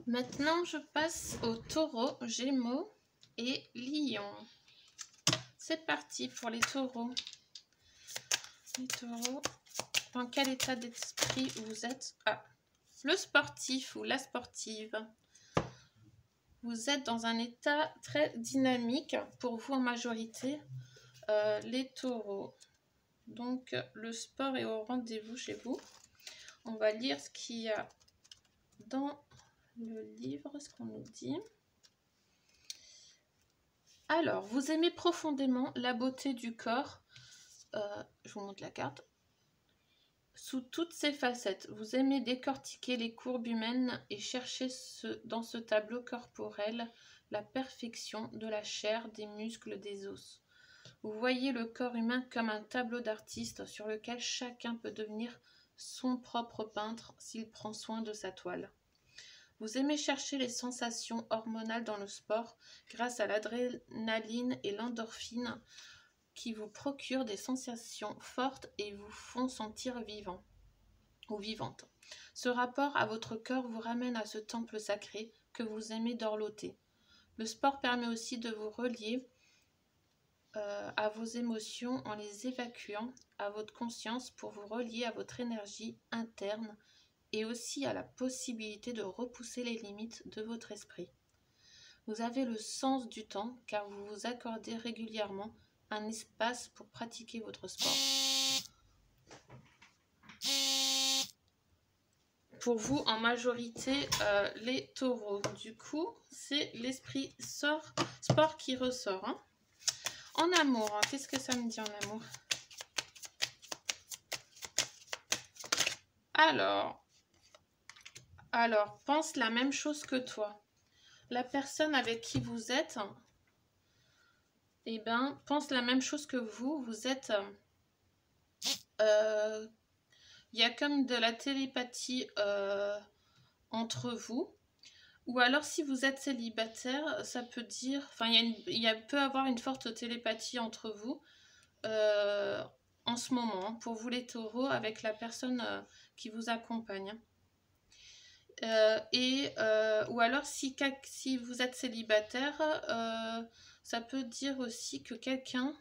Maintenant, je passe aux taureaux, gémeaux et lions. C'est parti pour les taureaux. Les taureaux, dans quel état d'esprit vous êtes? Le sportif ou la sportive. Vous êtes dans un état très dynamique pour vous en majorité, les taureaux. Donc, le sport est au rendez-vous chez vous. On va lire ce qu'il y a dans le livre, ce qu'on nous dit. Alors, vous aimez profondément la beauté du corps. Je vous montre la carte. Sous toutes ses facettes, vous aimez décortiquer les courbes humaines et chercher dans ce tableau corporel la perfection de la chair, des muscles, des os. Vous voyez le corps humain comme un tableau d'artiste sur lequel chacun peut devenir son propre peintre s'il prend soin de sa toile. Vous aimez chercher les sensations hormonales dans le sport grâce à l'adrénaline et l'endorphine qui vous procurent des sensations fortes et vous font sentir vivant ou vivante. Ce rapport à votre cœur vous ramène à ce temple sacré que vous aimez dorloter. Le sport permet aussi de vous relier à vos émotions en les évacuant à votre conscience pour vous relier à votre énergie interne et aussi à la possibilité de repousser les limites de votre esprit. Vous avez le sens du temps car vous vous accordez régulièrement un espace pour pratiquer votre sport. Pour vous, en majorité, les taureaux. Du coup, c'est l'esprit sport qui ressort. Hein. En amour, hein, qu'est-ce que ça me dit en amour? Alors, pense la même chose que toi. La personne avec qui vous êtes, eh ben, pense la même chose que vous. Vous êtes... il y a comme de la télépathie entre vous. Ou alors, si vous êtes célibataire, ça peut dire... Enfin, peut avoir une forte télépathie entre vous en ce moment, hein, pour vous les taureaux, avec la personne qui vous accompagne. Ou alors, si vous êtes célibataire, ça peut dire aussi que quelqu'un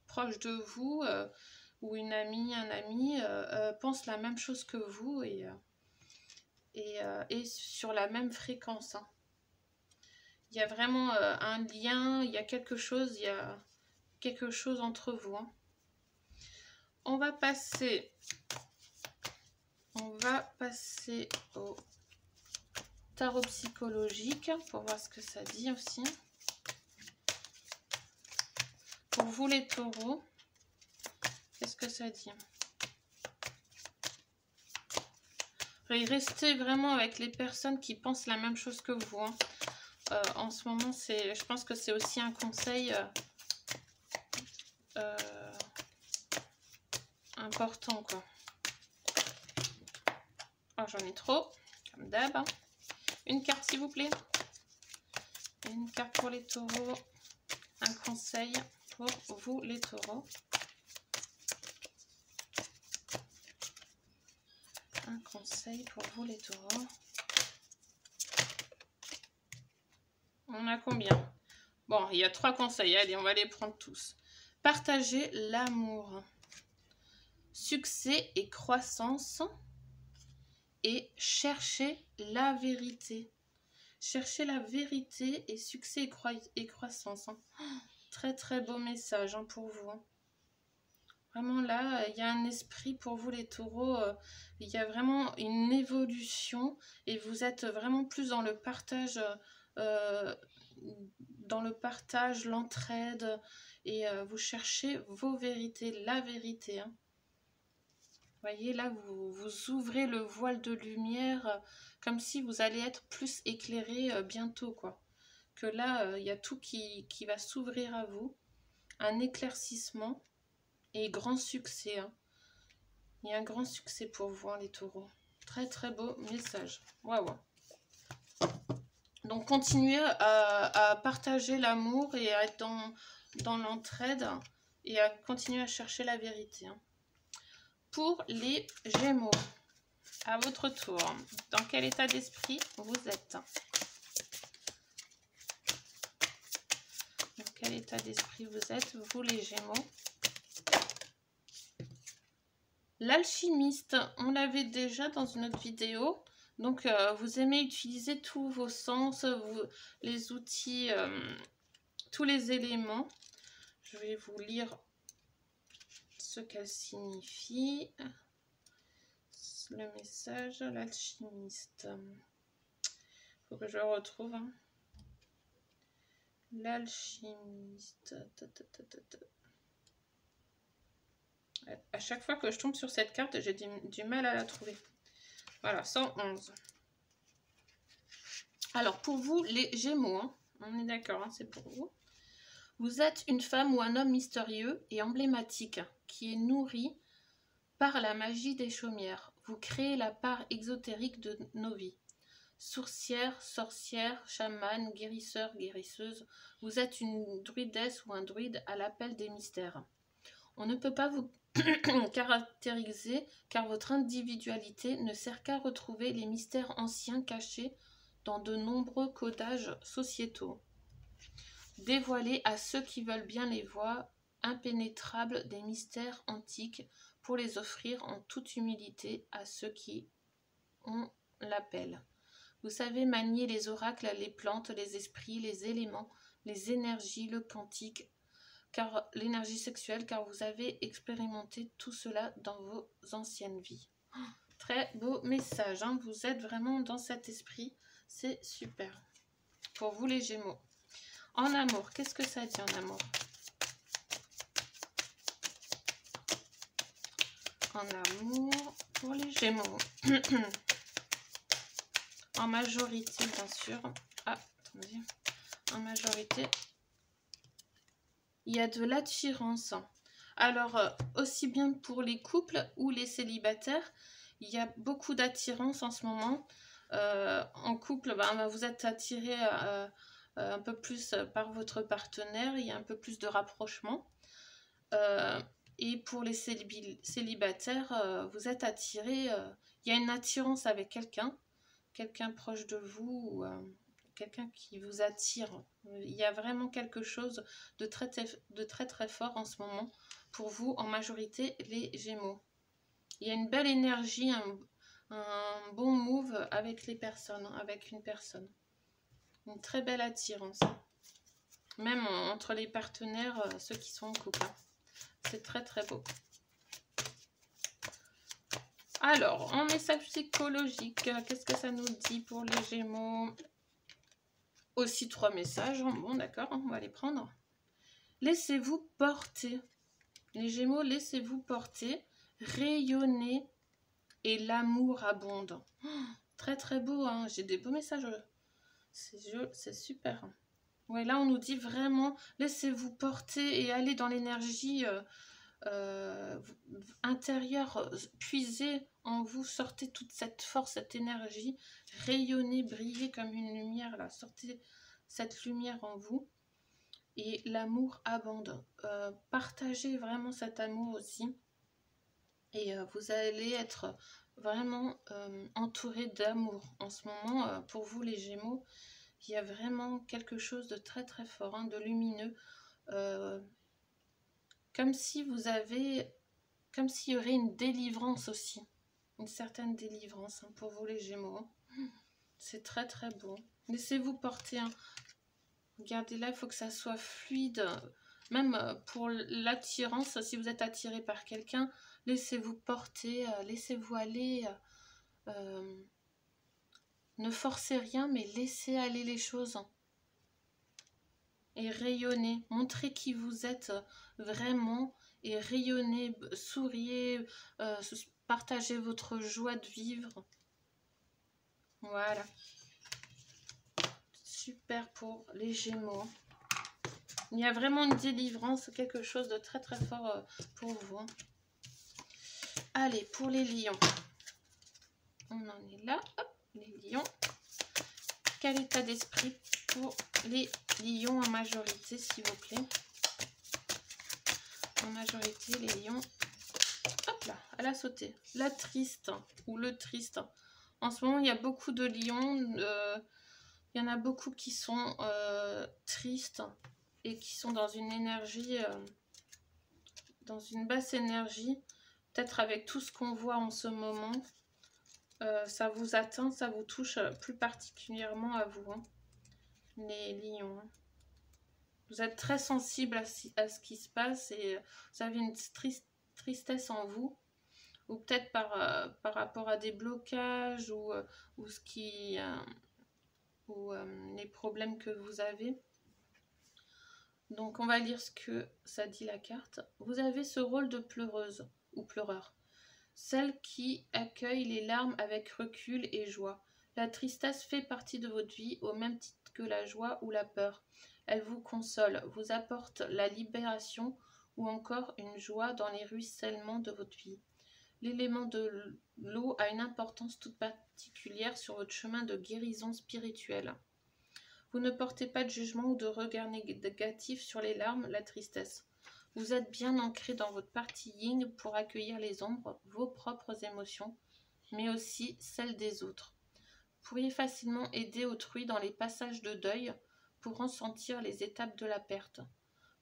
proche de vous, ou une amie, un ami, pense la même chose que vous et sur la même fréquence. Hein. Il y a vraiment un lien, il y a quelque chose entre vous. Hein. On va passer au tarot psychologique pour voir ce que ça dit aussi. Pour vous les taureaux, qu'est-ce que ça dit? Restez vraiment avec les personnes qui pensent la même chose que vous. Hein. En ce moment, je pense que c'est aussi un conseil important, quoi. Oh, j'en ai trop, comme d'hab. Hein. Une carte, s'il vous plaît. Une carte pour les taureaux. Un conseil pour vous, les taureaux. Un conseil pour vous, les taureaux. On a combien? Bon, il y a 3 conseils. Allez, on va les prendre tous. Partagez l'amour. Succès et croissance. Et cherchez la vérité. Cherchez la vérité et succès et croissance. Hein. Très très beau message, hein, pour vous. Hein. Vraiment là, il y a un esprit pour vous les taureaux. Il y a vraiment une évolution et vous êtes vraiment plus dans le partage, l'entraide et vous cherchez vos vérités, la vérité. Hein. Vous voyez, là, vous ouvrez le voile de lumière comme si vous allez être plus éclairé bientôt, quoi. Que là, il y a tout qui va s'ouvrir à vous. Un éclaircissement et grand succès. Hein. Il y a un grand succès pour vous, hein, les taureaux. Très, très beau message. Waouh. Donc, continuez à partager l'amour et à être dans l'entraide et à continuer à chercher la vérité. Hein. Pour les Gémeaux. À votre tour, dans quel état d'esprit vous êtes? Dans quel état d'esprit vous êtes, vous les Gémeaux? L'alchimiste, on l'avait déjà dans une autre vidéo. Donc, vous aimez utiliser tous vos sens, les outils, tous les éléments. Je vais vous lire ce qu'elle signifie. Le message, l'alchimiste. Il faut que je le retrouve. Hein. L'alchimiste. À chaque fois que je tombe sur cette carte, j'ai du mal à la trouver. Voilà, 111. Alors, pour vous, les Gémeaux, hein, on est d'accord, hein, c'est pour vous. Vous êtes une femme ou un homme mystérieux et emblématique qui est nourri par la magie des chaumières. Vous créez la part exotérique de nos vies. Sourcière, sorcière, chamane, guérisseur, guérisseuse, vous êtes une druidesse ou un druide à l'appel des mystères. On ne peut pas vous caractériser car votre individualité ne sert qu'à retrouver les mystères anciens cachés dans de nombreux codages sociétaux. Dévoilés à ceux qui veulent bien les voir, impénétrables des mystères antiques pour les offrir en toute humilité à ceux qui ont l'appel. Vous savez manier les oracles, les plantes, les esprits, les éléments, les énergies, le quantique, car l'énergie sexuelle, car vous avez expérimenté tout cela dans vos anciennes vies. Très beau message, hein, vous êtes vraiment dans cet esprit, c'est super. Pour vous les Gémeaux. En amour, qu'est-ce que ça dit en amour? En amour, pour les Gémeaux. En majorité, bien sûr. Ah, attendez. En majorité, il y a de l'attirance. Alors, aussi bien pour les couples ou les célibataires, il y a beaucoup d'attirance en ce moment. En couple, vous êtes attiré un peu plus par votre partenaire, il y a un peu plus de rapprochement. Et pour les célibataires, vous êtes attiré, il y a une attirance avec quelqu'un proche de vous, ou quelqu'un qui vous attire. Il y a vraiment quelque chose de très fort en ce moment pour vous, en majorité les Gémeaux. Il y a une belle énergie, un bon move avec les personnes, avec une personne. Une très belle attirance. Même entre les partenaires, ceux qui sont en couple. Hein. C'est très beau. Alors, en message psychologique, qu'est-ce que ça nous dit pour les Gémeaux? Aussi 3 messages. Bon, d'accord, on va les prendre. Laissez-vous porter. Les Gémeaux, laissez-vous porter. Rayonnez et l'amour abonde. Oh, très beau, hein. J'ai des beaux messages. C'est super. Ouais, là, on nous dit vraiment, laissez-vous porter et allez dans l'énergie intérieure, puisez en vous, sortez toute cette force, cette énergie, rayonnez, brillez comme une lumière, là, sortez cette lumière en vous, et l'amour abonde. Partagez vraiment cet amour aussi, et vous allez être vraiment entouré d'amour. En ce moment, pour vous les Gémeaux, il y a vraiment quelque chose de très fort, hein, de lumineux, comme s'il y aurait une délivrance aussi, une certaine délivrance, hein, pour vous les Gémeaux. C'est très beau. Laissez-vous porter. Hein. Regardez là, il faut que ça soit fluide. Même pour l'attirance, si vous êtes attiré par quelqu'un, laissez-vous porter, laissez-vous aller. Ne forcez rien, mais laissez aller les choses. Et rayonnez, montrez qui vous êtes vraiment et rayonnez, souriez, partagez votre joie de vivre. Voilà. Super pour les Gémeaux. Il y a vraiment une délivrance, quelque chose de très fort pour vous. Allez, pour les lions. On en est là. Hop, les lions. Quel état d'esprit pour les lions en majorité, s'il vous plaît? En majorité, les lions. Hop. hop là, elle a sauté. La triste ou le triste. En ce moment, il y a beaucoup de lions. Il y en a beaucoup qui sont tristes et qui sont dans une énergie, dans une basse énergie. Peut-être avec tout ce qu'on voit en ce moment, ça vous atteint, ça vous touche plus particulièrement à vous, hein, les lions. Hein. Vous êtes très sensible à ce qui se passe et vous avez une tristesse en vous. Ou peut-être par rapport à des blocages ou ce qui... les problèmes que vous avez. Donc on va lire ce que ça dit la carte. Vous avez ce rôle de pleureuse ou pleureur, celle qui accueille les larmes avec recul et joie. La tristesse fait partie de votre vie au même titre que la joie ou la peur. Elle vous console, vous apporte la libération ou encore une joie dans les ruissellements de votre vie. L'élément de l'eau a une importance toute particulière sur votre chemin de guérison spirituelle. Vous ne portez pas de jugement ou de regard négatif sur les larmes, la tristesse. Vous êtes bien ancré dans votre partie yin pour accueillir les ombres, vos propres émotions, mais aussi celles des autres. Vous pourriez facilement aider autrui dans les passages de deuil pour ressentir les étapes de la perte.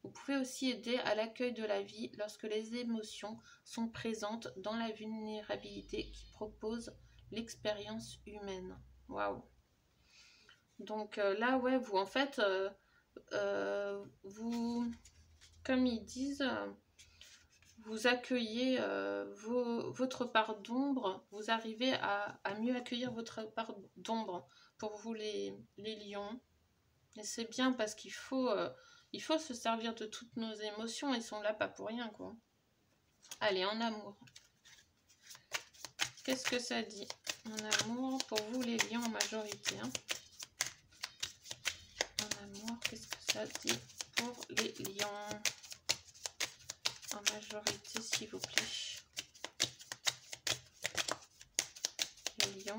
Vous pouvez aussi aider à l'accueil de la vie lorsque les émotions sont présentes dans la vulnérabilité qui propose l'expérience humaine. Waouh! Donc là, ouais, vous, en fait, vous, comme ils disent, vous accueillez votre part d'ombre, vous arrivez à mieux accueillir votre part d'ombre pour vous, les lions. Et c'est bien parce qu'il faut se servir de toutes nos émotions, ils sont là pas pour rien, quoi. Allez, en amour. Qu'est-ce que ça dit en amour pour vous, les lions en majorité, hein? En amour, qu'est-ce que ça dit pour les lions en majorité, s'il vous plaît? Les lions.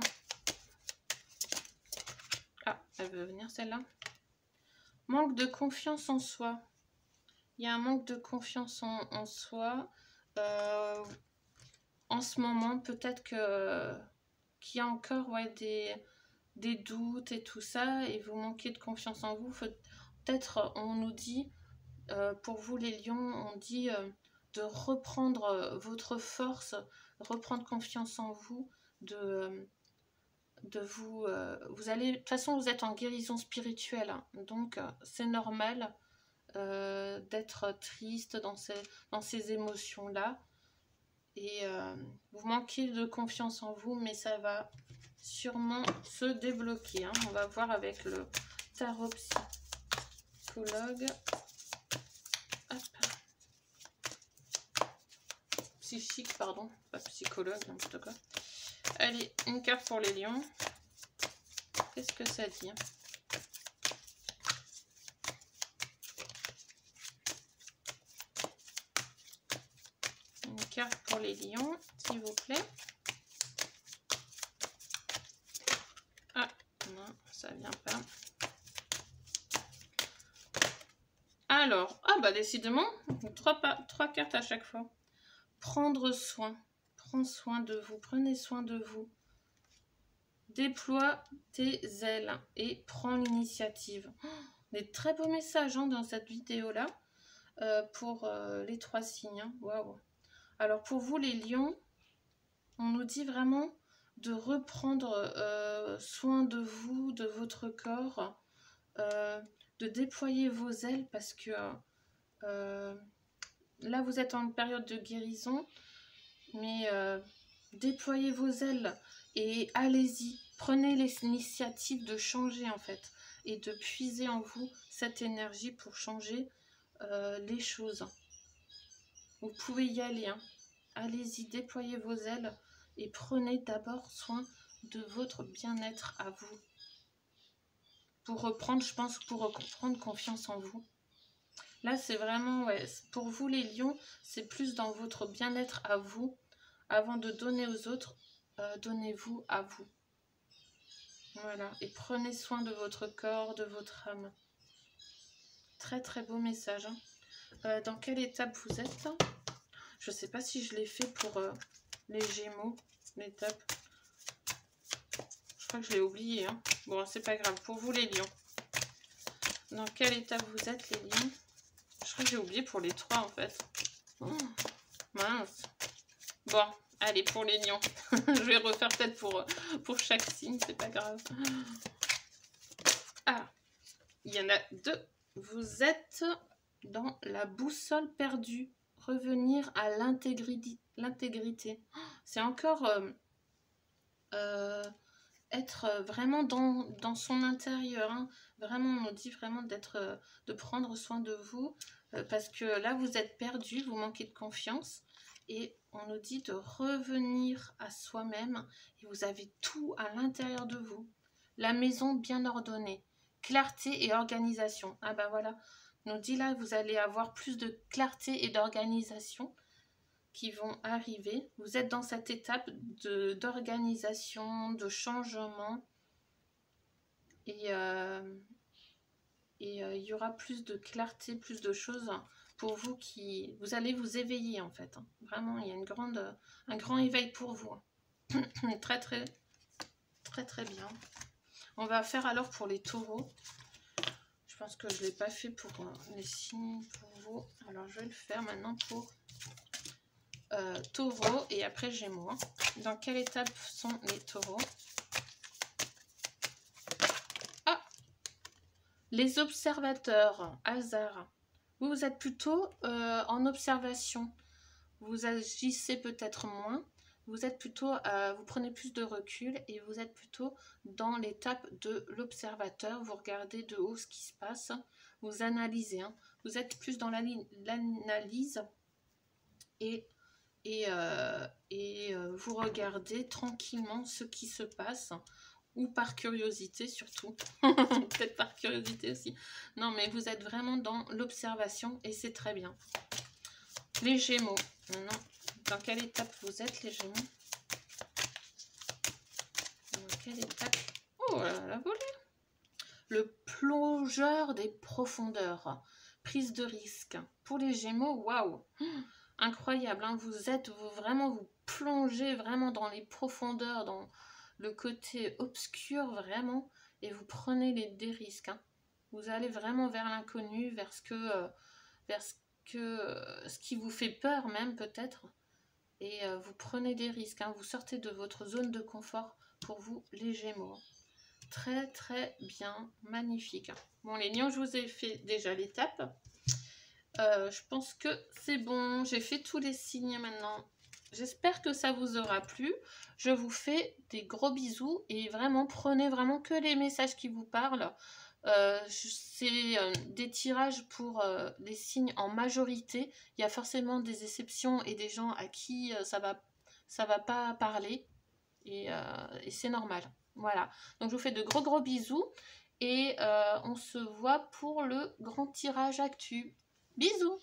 Ah, elle veut venir celle-là. Manque de confiance en soi. Il y a un manque de confiance en soi. En ce moment, peut-être qu'il y a encore des doutes et tout ça, et vous manquez de confiance en vous. Peut-être on nous dit, pour vous les lions, on dit de reprendre votre force, reprendre confiance en vous, de vous allez, de toute façon vous êtes en guérison spirituelle, hein, donc c'est normal d'être triste dans ces émotions-là. Et vous manquez de confiance en vous, mais ça va sûrement se débloquer. Hein. On va voir avec le tarot psychologue. Hop. Psychique, pardon. Pas psychologue, n'importe quoi. Allez, une carte pour les lions. Qu'est-ce que ça dit? Une carte pour les lions, s'il vous plaît. Ah, non, ça vient pas. Alors, ah bah décidément, trois cartes à chaque fois. Prendre soin. Prends soin de vous, prenez soin de vous. Déploie tes ailes et prends l'initiative. Oh, des très beaux messages hein, dans cette vidéo-là pour les trois signes. Hein. Waouh. Alors pour vous les lions, on nous dit vraiment de reprendre soin de vous, de votre corps, de déployer vos ailes parce que là vous êtes en période de guérison, mais déployez vos ailes et allez-y, prenez l'initiative de changer en fait et de puiser en vous cette énergie pour changer les choses. Vous pouvez y aller, hein. Allez-y, déployez vos ailes et prenez d'abord soin de votre bien-être à vous. Pour reprendre, je pense, pour reprendre confiance en vous. Là, c'est vraiment, ouais, pour vous les lions, c'est plus dans votre bien-être à vous. Avant de donner aux autres, donnez-vous à vous. Voilà, et prenez soin de votre corps, de votre âme. Très très beau message. Hein. Dans quelle étape vous êtes? Je sais pas si je l'ai fait pour les Gémeaux, l'étape. Je crois que je l'ai oublié. Hein. Bon, c'est pas grave. Pour vous, les lions. Dans quelle étape vous êtes, les lions? Je crois que j'ai oublié pour les 3, en fait. Oh, mince. Bon, allez, pour les lions. Je vais refaire peut-être pour chaque signe, c'est pas grave. Ah, il y en a 2. Vous êtes dans la boussole perdue. Revenir à l'intégrité. C'est encore être vraiment dans son intérieur. Hein. Vraiment, on nous dit vraiment de prendre soin de vous. Parce que là, vous êtes perdu, vous manquez de confiance. Et on nous dit de revenir à soi-même. Et vous avez tout à l'intérieur de vous. La maison bien ordonnée. Clarté et organisation. Ah bah voilà. On nous dit là, vous allez avoir plus de clarté et d'organisation qui vont arriver. Vous êtes dans cette étape d'organisation, de changement. Et il y aura plus de clarté, plus de choses pour vous qui... Vous allez vous éveiller en fait. Hein. Vraiment, il y a un grand éveil pour vous. Très, très, très, très bien. On va faire alors pour les taureaux. Je pense que je ne l'ai pas fait pour les signes pour vous. Alors, je vais le faire maintenant pour taureaux et après Gémeaux. Hein. Dans quelle étape sont les taureaux? Ah! Les observateurs, hasard. Vous êtes plutôt en observation. Vous agissez peut-être moins. Vous êtes plutôt, vous prenez plus de recul et vous êtes plutôt dans l'étape de l'observateur. Vous regardez de haut ce qui se passe, vous analysez. Hein. Vous êtes plus dans l'analyse et vous regardez tranquillement ce qui se passe ou par curiosité surtout. Peut-être par curiosité aussi. Non, mais vous êtes vraiment dans l'observation et c'est très bien. Les Gémeaux. Maintenant, dans quelle étape vous êtes, les Gémeaux? Dans quelle étape? Oh, la volée. Le plongeur des profondeurs. Prise de risque. Pour les Gémeaux, waouh! Incroyable, hein. Vous plongez vraiment dans les profondeurs, dans le côté obscur, vraiment, et vous prenez des risques. Hein. Vous allez vraiment vers l'inconnu, vers ce qui vous fait peur même peut-être. Et vous prenez des risques, hein. Vous sortez de votre zone de confort pour vous, les Gémeaux. Très très bien, magnifique. Bon, les lions, je vous ai fait déjà l'étape. Je pense que c'est bon, j'ai fait tous les signes maintenant. J'espère que ça vous aura plu. Je vous fais des gros bisous et vraiment, prenez vraiment que les messages qui vous parlent. C'est des tirages pour les signes en majorité. Il y a forcément des exceptions et des gens à qui ça va pas parler et c'est normal. Voilà, donc je vous fais de gros bisous et on se voit pour le grand tirage actu. Bisous!